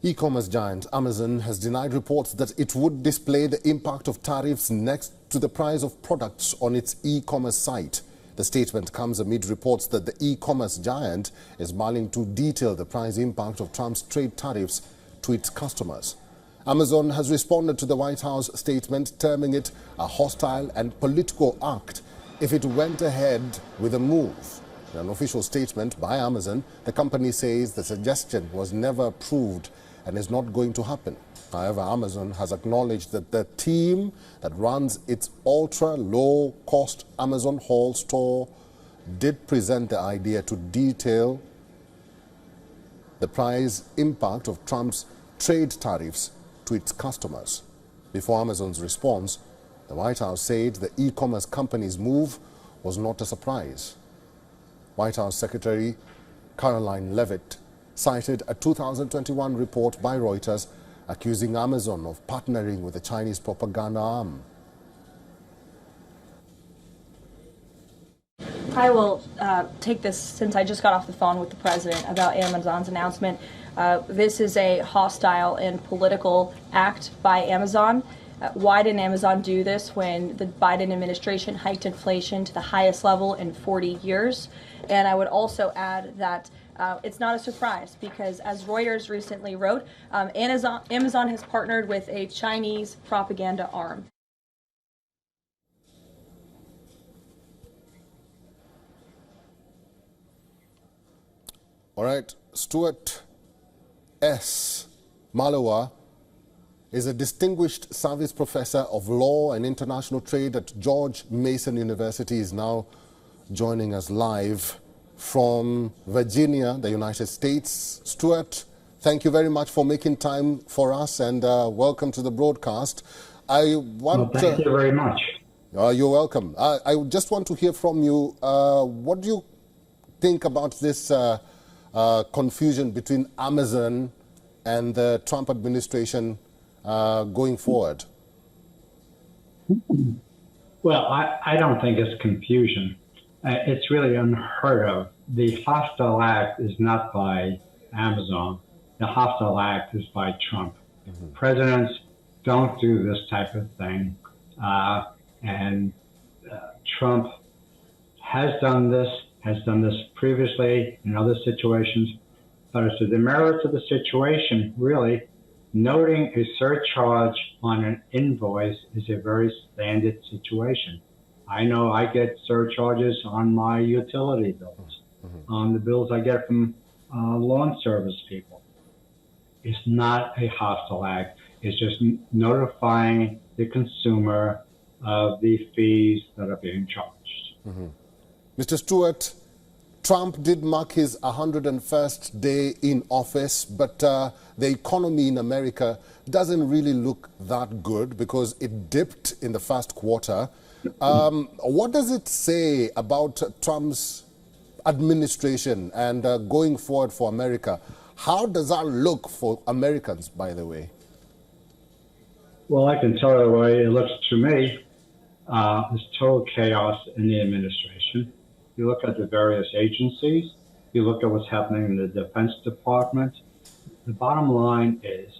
E-commerce giant Amazon has denied reports that it would display the impact of tariffs next to the price of products on its e-commerce site. The statement comes amid reports that the e-commerce giant is planning to detail the price impact of Trump's trade tariffs to its customers. Amazon has responded to the White House statement, terming it a hostile and political act if it went ahead with the move. In an official statement by Amazon, the company says the suggestion was never approved and is not going to happen. However, Amazon has acknowledged that the team that runs its ultra-low-cost Amazon Hall store did present the idea to detail the price impact of Trump's trade tariffs to its customers. Before Amazon's response, the White House said the e-commerce company's move was not a surprise. White House Secretary Caroline Leavitt cited a 2021 report by Reuters accusing Amazon of partnering with the Chinese propaganda arm. I will take this since I just got off the phone with the president about Amazon's announcement. This is a hostile and political act by Amazon. Why didn't Amazon do this when the Biden administration hiked inflation to the highest level in 40 years? And I would also add that it's not a surprise because, as Reuters recently wrote, Amazon has partnered with a Chinese propaganda arm. All right, Stuart S. Malawa is a distinguished service professor of law and international trade at George Mason University. Is now joining us live from Virginia, the United States. Stuart, thank you very much for making time for us, and welcome to the broadcast. Thank you very much. You're welcome. I just want to hear from you. What do you think about this confusion between Amazon and the Trump administration going forward? Well, I don't think it's confusion. It's really unheard of. The hostile act is not by Amazon. The hostile act is by Trump. Mm-hmm. Presidents don't do this type of thing. And Trump has done this previously in other situations. But as to the merits of the situation, really, noting a surcharge on an invoice is a very standard situation. I know I get surcharges on my utility bills, on the bills I get from lawn service people. It's not a hostile act. It's just notifying the consumer of the fees that are being charged. Mm-hmm. Mr. Stewart, Trump did mark his 101st day in office, but the economy in America doesn't really look that good because it dipped in the first quarter. What does it say about Trump's administration and going forward for America? How does that look for Americans, by the way? Well, I can tell you the way it looks to me. There's total chaos in the administration. You look at the various agencies, you look at what's happening in the Defense Department. The bottom line is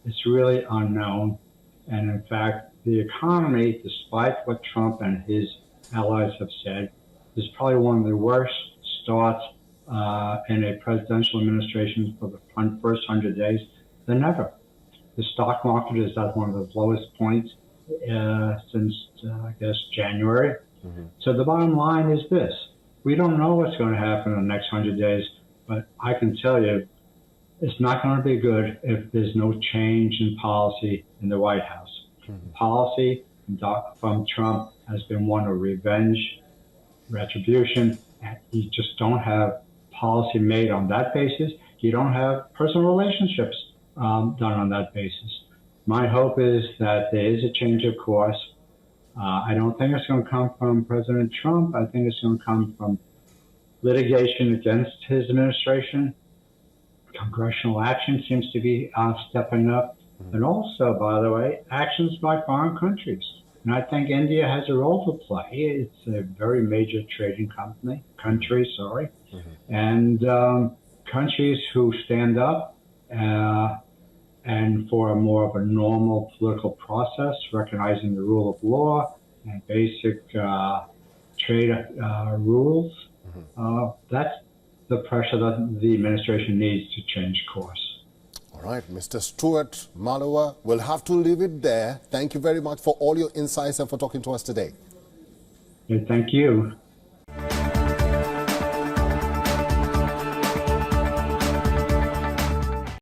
it's really unknown. And in fact, the economy, despite what Trump and his allies have said, is probably one of the worst starts in a presidential administration for the first 100 days than ever. The stock market is at one of the lowest points since, I guess, January. Mm-hmm. So the bottom line is this. We don't know what's going to happen in the next 100 days, but I can tell you it's not going to be good if there's no change in policy in the White House. Mm-hmm. Policy from Trump has been one of revenge, retribution, and you just don't have policy made on that basis. You don't have personal relationships done on that basis. My hope is that there is a change of course. I don't think it's going to come from President Trump. I think it's going to come from litigation against his administration. Congressional action seems to be stepping up. Mm-hmm. And also, by the way, actions by foreign countries. And I think India has a role to play. It's a very major trading country. Mm-hmm. And countries who stand up and for more of a normal political process, recognizing the rule of law and basic trade rules. That's the pressure that the administration needs to change course. All right, Mr. Stuart Malowa, we'll have to leave it there. Thank you very much for all your insights and for talking to us today. Okay, thank you.